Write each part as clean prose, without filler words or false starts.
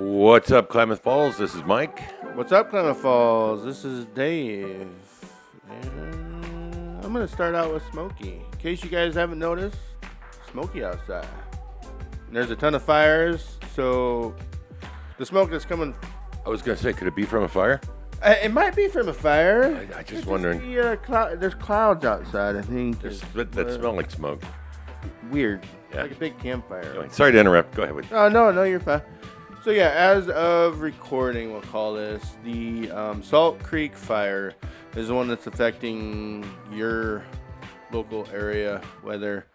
What's up, Klamath Falls? This is Mike. What's up, Klamath Falls? This is Dave. And I'm going to start out with Smokey. In case you guys haven't noticed, Smokey outside. And there's a ton of fires, so the smoke that's coming. I was going to say, could it be from a fire? It might be from a fire. I just wondering. There's clouds outside, I think. That smell like smoke. Weird. Yeah. Like a big campfire. Anyway, sorry to interrupt. Go ahead with Oh, no, you're fine. So yeah, as of recording, we'll call this the Salt Creek fire is the one that's affecting your local area. Weather,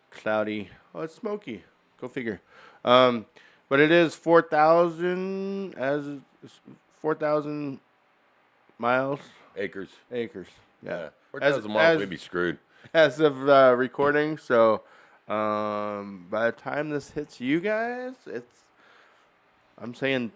cloudy. Oh, it's smoky. Go figure. But it is 4,000 miles. acres. Acres. Yeah. 4,000 miles may be screwed. As of recording, so by the time this hits you guys, I'm saying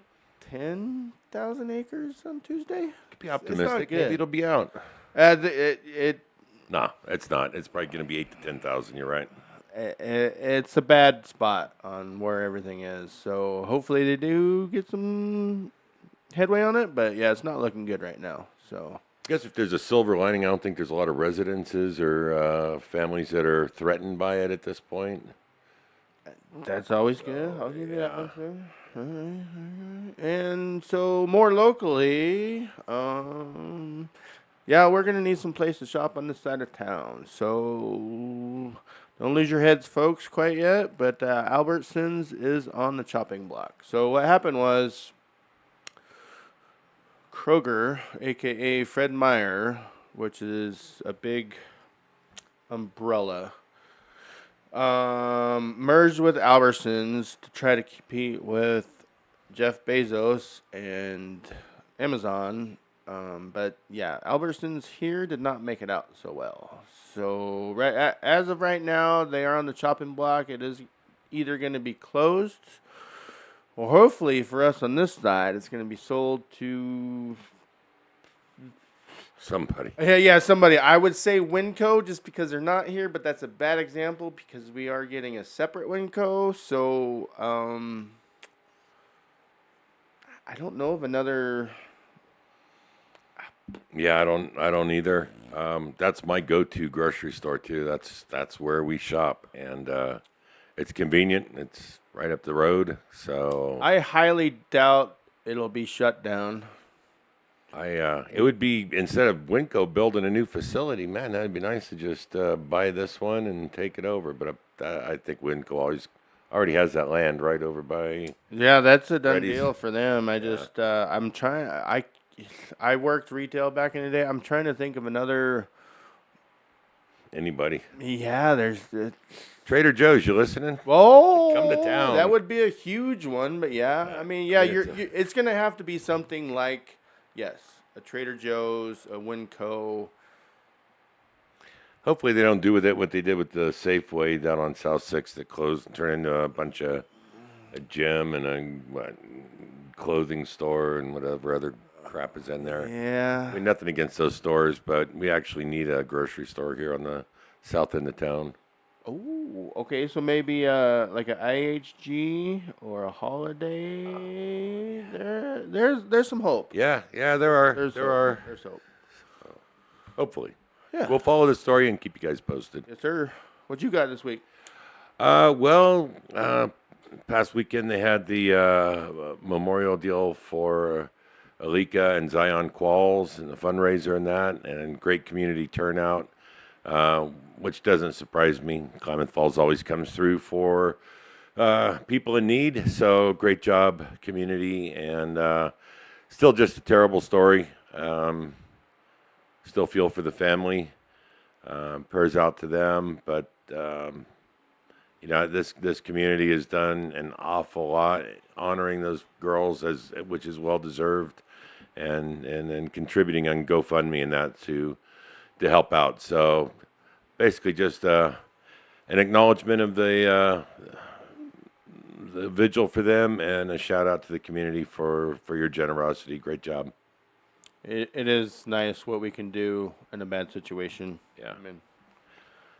10,000 acres on Tuesday. Could be optimistic. Maybe it'll be out. Nah, it's not. It's probably going to be 8 to 10,000. You're right. It's a bad spot on where everything is. So hopefully they do get some headway on it. But yeah, it's not looking good right now. So I guess if there's a silver lining, I don't think there's a lot of residences or families that are threatened by it at this point. That's always good. I'll give you that one, sir. All right. And so more locally, yeah, we're gonna need some place to shop on this side of town. So don't lose your heads, folks, quite yet. But Albertsons is on the chopping block. So what happened was Kroger, aka Fred Meyer, which is a big umbrella, merged with Albertsons to try to compete with Jeff Bezos and Amazon. But yeah, Albertsons here did not make it out so well. So as of right now, they are on the chopping block. It is either going to be closed, or hopefully for us on this side, it's going to be sold to somebody. Yeah, somebody. I would say Winco just because they're not here, but that's a bad example because we are getting a separate Winco. So I don't know of another. Yeah, I don't either. That's my go-to grocery store too. That's where we shop, and it's convenient. It's right up the road. So I highly doubt it'll be shut down. It would be, instead of Winco building a new facility, man, that'd be nice to just buy this one and take it over. But I think Winco already has that land right over by. Yeah, that's a done Freddy's. deal for them. I'm trying. I worked retail back in the day. I'm trying to think of another. Anybody? Yeah, there's. Trader Joe's, you listening? Oh, come to town. That would be a huge one, but yeah, I mean, yeah, it's gonna have to be something like, yes, a Trader Joe's, a Winco. Hopefully they don't do with it what they did with the Safeway down on South 6th that closed and turned into a bunch of a gym and a clothing store and whatever other crap is in there. Yeah. I mean, nothing against those stores, but we actually need a grocery store here on the south end of town. Oh, okay. So maybe like an IHG or a Holiday. There's some hope. Yeah, there are. There's hope. Hopefully. Yeah. We'll follow the story and keep you guys posted. Yes, sir. What you got this week? Past weekend they had the memorial deal for Alika and Zion Qualls and the fundraiser and that, and great community turnout, which doesn't surprise me. Klamath Falls always comes through for people in need, so great job, community, and still just a terrible story. Still feel for the family. Prayers out to them, but this community has done an awful lot honoring those girls, which is well deserved, and contributing on GoFundMe and that to help out. So basically, just an acknowledgement of the vigil for them, and a shout out to the community for your generosity. Great job. It is nice what we can do in a bad situation. Yeah. I mean,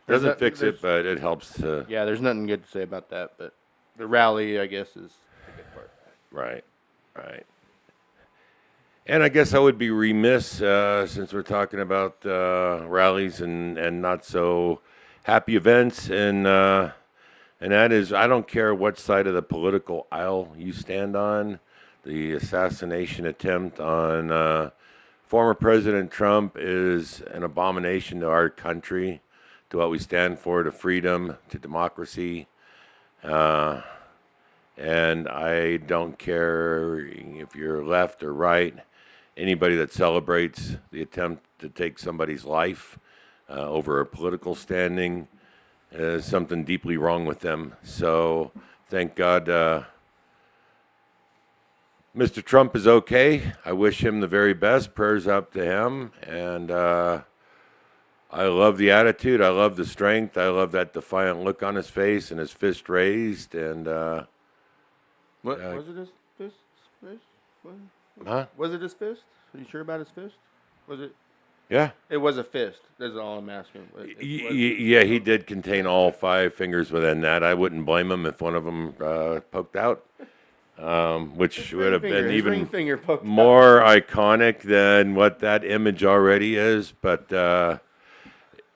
doesn't fix it, but it helps to. Yeah, there's nothing good to say about that, but the rally, I guess, is a good part. Right. Right. And I guess I would be remiss since we're talking about rallies and not so happy events, and that is I don't care what side of the political aisle you stand on. The assassination attempt on former President Trump is an abomination to our country, to what we stand for, to freedom, to democracy. Uh, and I don't care if you're left or right. Anybody that celebrates the attempt to take somebody's life over a political standing, there's something deeply wrong with them. So thank God Mr. Trump is okay. I wish him the very best. Prayers up to him. And I love the attitude. I love the strength. I love that defiant look on his face and his fist raised. And What was it? His fist? Fist? What? huh? Was it his fist? Are you sure about his fist? Was it? Yeah. It was a fist. That's all I'm asking. Yeah, he did contain all five fingers within that. I wouldn't blame him if one of them poked out, which would have been His even ring finger poked out. more iconic than what that image already is. But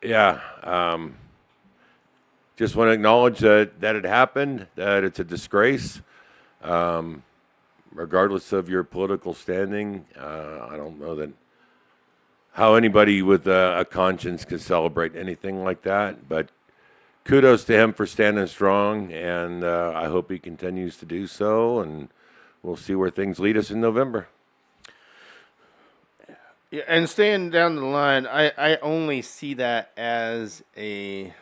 yeah, just want to acknowledge that it happened, that it's a disgrace, regardless of your political standing. I don't know that how anybody with a conscience can celebrate anything like that. But kudos to him for standing strong, and I hope he continues to do so. And we'll see where things lead us in November. Yeah, and staying down the line, I only see that as a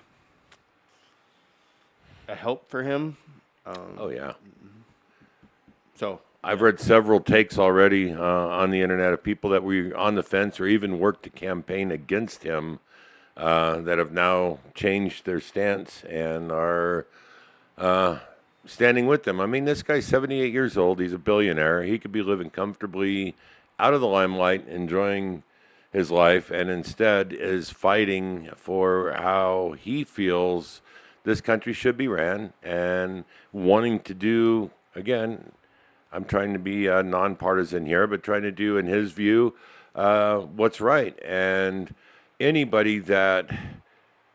help for him. Oh yeah, So I've read several takes already on the internet of people that were on the fence or even worked to campaign against him that have now changed their stance and are standing with them. I mean, this guy's 78 years old. He's a billionaire. He could be living comfortably out of the limelight, enjoying his life, and instead is fighting for how he feels this country should be ran and wanting to do, again, I'm trying to be nonpartisan here, but trying to do, in his view, what's right. And anybody that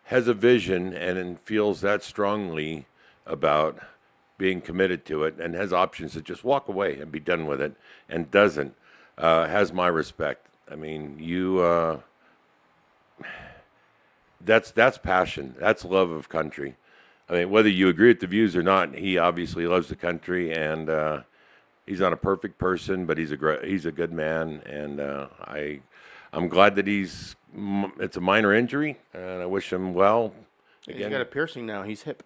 has a vision and feels that strongly about being committed to it and has options to just walk away and be done with it and doesn't, has my respect. I mean, that's passion. That's love of country. I mean, whether you agree with the views or not, he obviously loves the country, and he's not a perfect person, but he's a good man, and I'm glad that it's a minor injury, and I wish him well. he's got a piercing now. He's hip.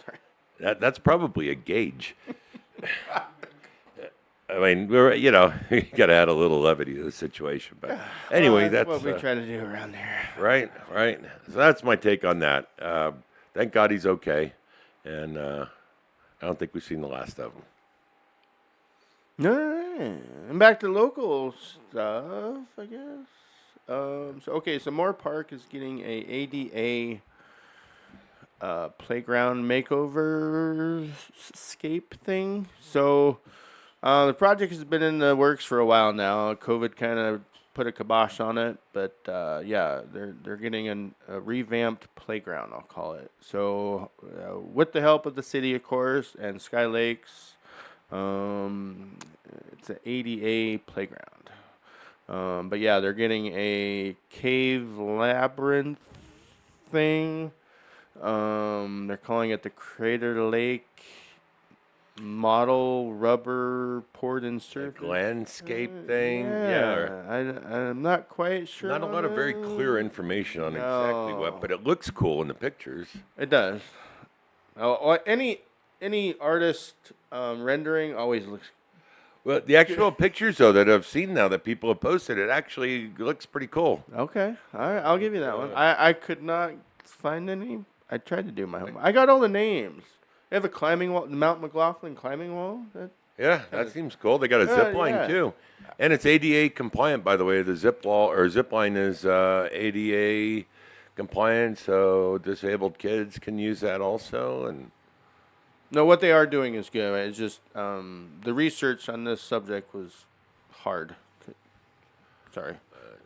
Sorry. That's probably a gauge. I mean, you got to add a little levity to the situation. But anyway, Well, that's what we try to do around here. right. So that's my take on that. Thank God he's okay, and I don't think we've seen the last of him. All right. And back to local stuff, I guess. So Moore Park is getting a ADA playground makeover scape thing. So the project has been in the works for a while now. COVID kind of put a kibosh on it, but yeah, they're getting a revamped playground, I'll call it. So with the help of the city, of course, and Sky Lakes, it's an ADA playground. But yeah, they're getting a cave labyrinth thing. They're calling it the Crater Lake model rubber poured in surface. Landscape thing, yeah. I'm not quite sure. Not a lot of very clear information on exactly what, but it looks cool in the pictures. It does. Any artist rendering always looks. Well, the actual pictures, though, that I've seen now that people have posted, it actually looks pretty cool. Okay, all right, I'll give you that one. I could not find any. I tried to do my homework. I got all the names. They have a climbing wall, Mount McLaughlin climbing wall. Yeah, that seems cool. They got a zip line yeah. too, and it's ADA compliant, by the way. The zip line is ADA compliant, so disabled kids can use that also. And No, what they are doing is good. It's just the research on this subject was hard. Sorry.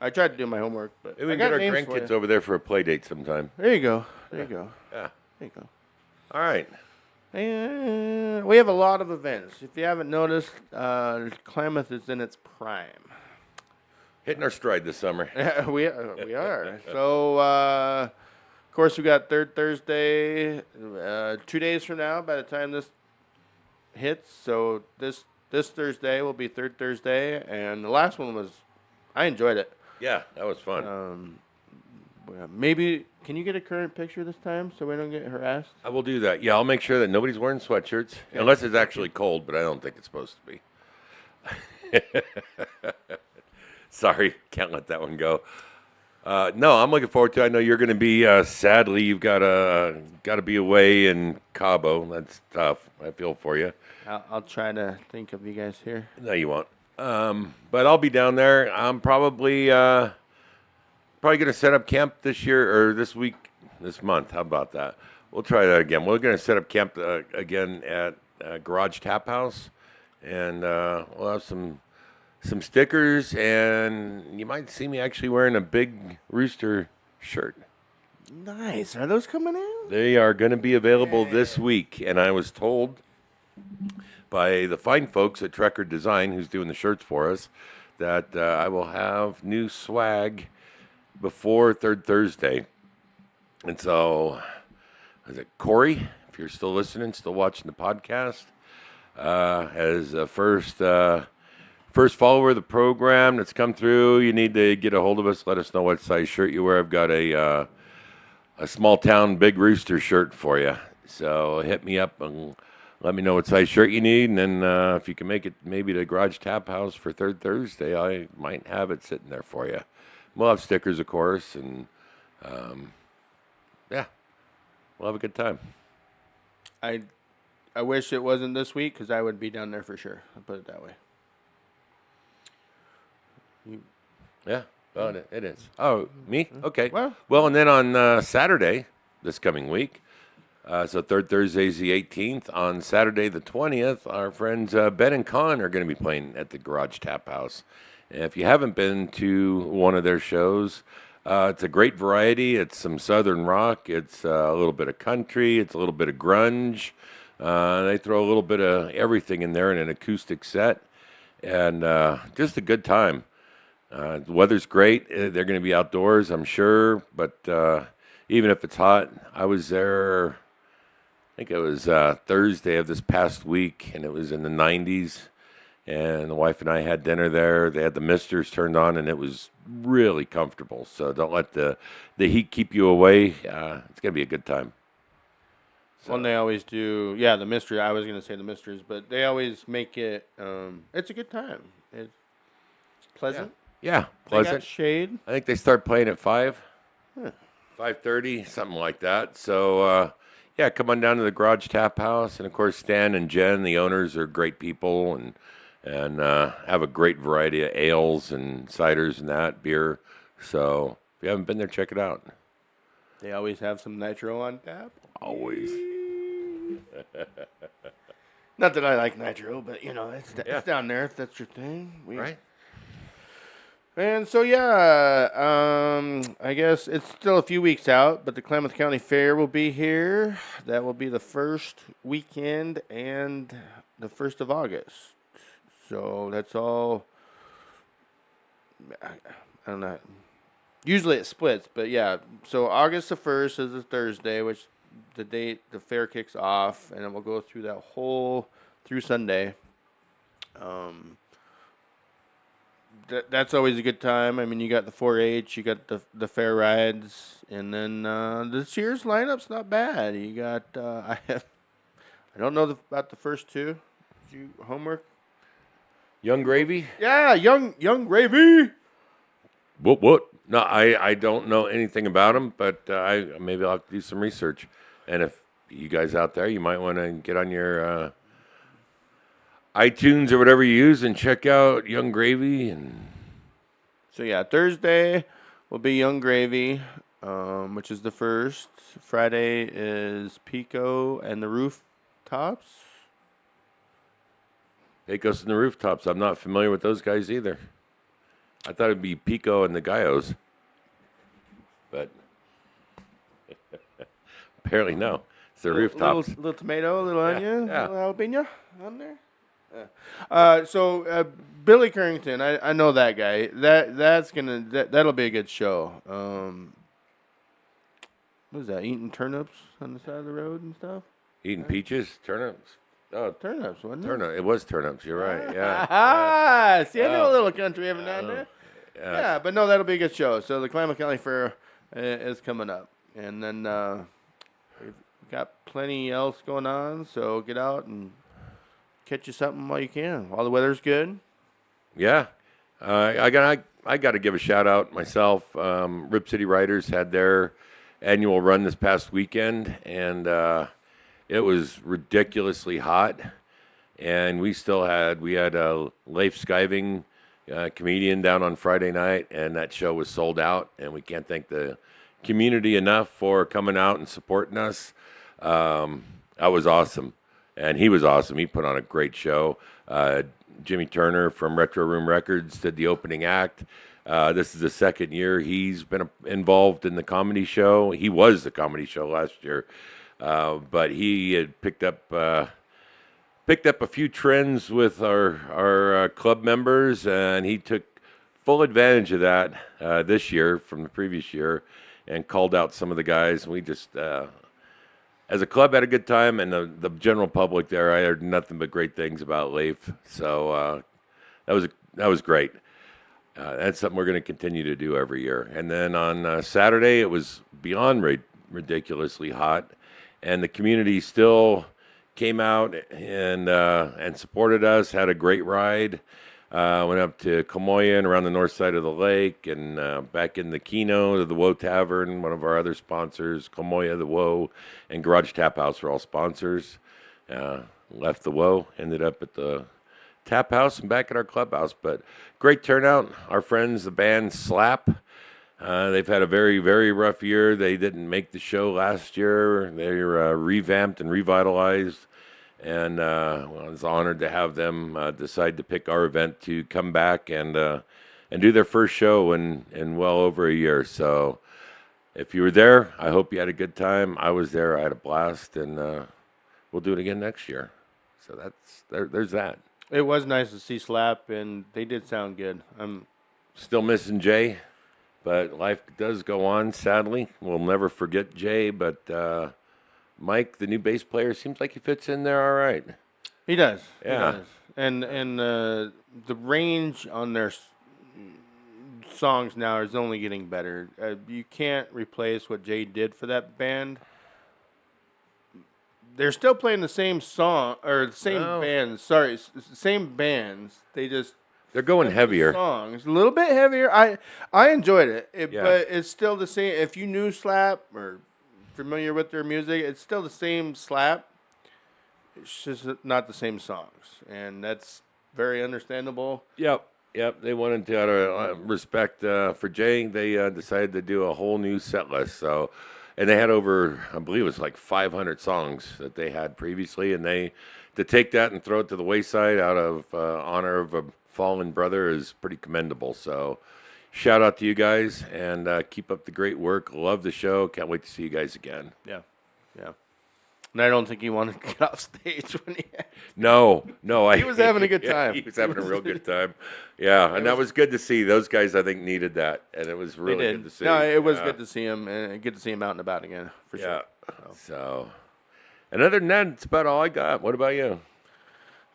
I tried to do my homework, but Maybe we I can get got our names for grandkids you. over there for a play date sometime. There you go. There you go. Yeah. There you go. All right. And we have a lot of events. If you haven't noticed, Klamath is in its prime. Hitting our stride this summer. We are. So, of course, we got Third Thursday, 2 days from now. By the time this hits, so this Thursday will be Third Thursday, and the last one was, I enjoyed it. Yeah, that was fun. Maybe can you get a current picture this time so we don't get harassed? I will do that. Yeah, I'll make sure that nobody's wearing sweatshirts unless it's actually cold, but I don't think it's supposed to be. Sorry, can't let that one go. No, I'm looking forward to it. I know you're going to be, sadly, you've got to be away in Cabo. That's tough. I feel for you. I'll try to think of you guys here. No, you won't. But I'll be down there. I'm probably going to set up camp this year or this month. How about that? We'll try that again. We're going to set up camp again at Garage Tap House, and we'll have some stickers, and you might see me actually wearing a big rooster shirt. Nice. Are those coming in? They are going to be available this week, and I was told by the fine folks at Trekker Design, who's doing the shirts for us, that I will have new swag before Third Thursday. And so, is it Corey? If you're still listening, still watching the podcast, as a first follower of the program that's come through, you need to get a hold of us. Let us know what size shirt you wear. I've got a small town big rooster shirt for you. So hit me up and let me know what size shirt you need, and then if you can make it maybe to Garage Tap House for Third Thursday, I might have it sitting there for you. We'll have stickers, of course, and yeah, we'll have a good time. I wish it wasn't this week because I would be down there for sure. I'll put it that way. Yeah, well, it is. Oh, me? Okay. Well, And then on Saturday, this coming week, so Third Thursday is the 18th. On Saturday the 20th, our friends Ben and Con are going to be playing at the Garage Tap House. And if you haven't been to one of their shows, it's a great variety. It's some southern rock. It's a little bit of country. It's a little bit of grunge. They throw a little bit of everything in there in an acoustic set, and just a good time. The weather's great. They're going to be outdoors, I'm sure. But even if it's hot, I was there, I think it was Thursday of this past week, and it was in the 90s. And the wife and I had dinner there. They had the misters turned on, and it was really comfortable. So don't let the heat keep you away. It's going to be a good time. Well, they always do. Yeah, the mystery. I was going to say the mysteries, but they always make it. It's a good time. It's pleasant. Yeah, They pleasant. got shade. I think they start playing at 5, Huh. 5:30, something like that. So, yeah, come on down to the Garage Tap House. And, of course, Stan and Jen, the owners, are great people and have a great variety of ales and ciders and that, beer. So if you haven't been there, check it out. They always have some nitro on tap. Always. Not that I like nitro, but, it's Yeah. down there if that's your thing. Right? And so, I guess it's still a few weeks out, but the Klamath County Fair will be here. That will be the first weekend and the 1st of August. So that's all. I don't know. Usually it splits, but yeah. So August the 1st is a Thursday, which the date the fair kicks off, and it will go through that whole through Sunday. That's always a good time. I mean, you got the 4-H, you got the fair rides, and then this year's lineup's not bad. You got I don't know about the first two. Did you homework? Young Gravy? Yeah, young gravy. What? No, I don't know anything about them, but maybe I'll have to do some research. And if you guys out there, you might want to get on your iTunes or whatever you use and check out Young Gravy. And So yeah, Thursday will be Young Gravy, which is the first. Friday is Pico and the Rooftop Rooftops. Pecos and the Rooftops. I'm not familiar with those guys either. I thought it'd be Pico and the Gallos, but apparently no. It's the Rooftops. Little tomato, little onion, yeah. little jalapeno on there. So Billy Currington, I know that guy. That'll be a good show. What is that? Eating turnips on the side of the road and stuff. Eating peaches, turnips. Oh, Turnips, wasn't it? turnip. It was turnips. You're right. Yeah. Ah, see, I know Oh. a little country every now and then. Yeah, but no, that'll be a good show. So the Klamath County Fair is coming up, and then we've got plenty else going on. So get out and catch you something while you can, while the weather's good. Yeah. I got to give a shout out myself. Rip City Riders had their annual run this past weekend, and it was ridiculously hot. And we had a Leif Skiving comedian down on Friday night, and that show was sold out. And we can't thank the community enough for coming out and supporting us. That was awesome, and he was awesome. He put on a great show. Jimmy Turner from Retro Room Records did the opening act. This is the second year he's been involved in the comedy show. He was the comedy show last year, but he had picked up a few trends with our club members, and he took full advantage of that this year from the previous year, and called out some of the guys. And we just, as a club, had a good time, and the general public there, I heard nothing but great things about Leif. So that was great. That's something we're going to continue to do every year. And then on Saturday, it was beyond ridiculously hot, and the community still came out and supported us. Had a great ride. Went up to Kamoya and around the north side of the lake, and back in the Keno to the Woe Tavern, one of our other sponsors. Kamoya, the Woe, and Garage Tap House are all sponsors. Left the Woe, ended up at the Tap House and back at our clubhouse. But great turnout. Our friends, the band Slap, they've had a very, very rough year. They didn't make the show last year. They're revamped and revitalized. And I was honored to have them decide to pick our event to come back and do their first show in well over a year. So if you were there, I hope you had a good time. I was there. I had a blast, and we'll do it again next year. So there's that. It was nice to see Slap, and they did sound good. I'm Still missing Jay, but life does go on, sadly. We'll never forget Jay, but Mike, the new bass player, seems like he fits in there all right. He does. Yeah. He does. And the range on their songs now is only getting better. You can't replace what Jay did for that band. They're still playing the same song or the same No. bands. Sorry, same bands. They're going heavier. Songs a little bit heavier. I enjoyed it, Yeah. but it's still the same. If you knew Slap or familiar with their music, it's still the same Slap. It's just not the same songs, and that's very understandable. Yep. They wanted to, out of respect for Jay, they decided to do a whole new set list. So, and they had over, I believe it was like 500 songs that they had previously, and to take that and throw it to the wayside out of honor of a fallen brother is pretty commendable. So, shout out to you guys, and keep up the great work. Love the show. Can't wait to see you guys again. Yeah. And I don't think he wanted to get off stage when he. No, He was having a good time. He was having a real good time. Yeah, and that was good to see. Those guys, I think, needed that, and it was really good to see. No, it was Yeah. good to see him, and good to see him out and about again for Yeah. sure. So, and other than that, it's about all I got. What about you?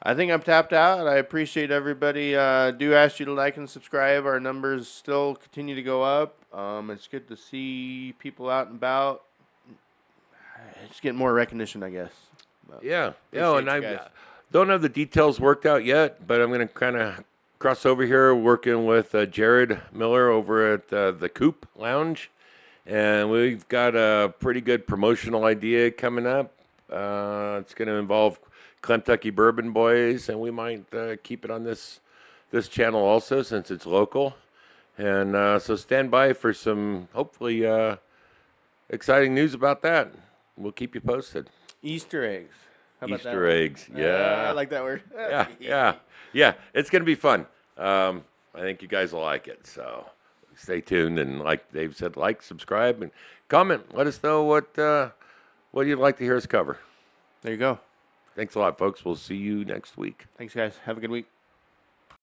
I think I'm tapped out. I appreciate everybody. Do ask you to like and subscribe. Our numbers still continue to go up. It's good to see people out and about. It's getting more recognition, I guess. Yeah. Appreciate And you I guys. don't have the details worked out yet, but I'm going to kind of cross over here working with Jared Miller over at the Coop Lounge. And we've got a pretty good promotional idea coming up. It's going to involve Kentucky Bourbon Boys, and we might keep it on this channel also since it's local. And so stand by for some hopefully exciting news about that. We'll keep you posted. Easter eggs. How about that Easter one? eggs. Yeah. I like that word. Yeah. It's going to be fun. I think you guys will like it. So stay tuned. And like Dave said, like, subscribe, and comment. Let us know what you'd like to hear us cover. There you go. Thanks a lot, folks. We'll see you next week. Thanks, guys. Have a good week.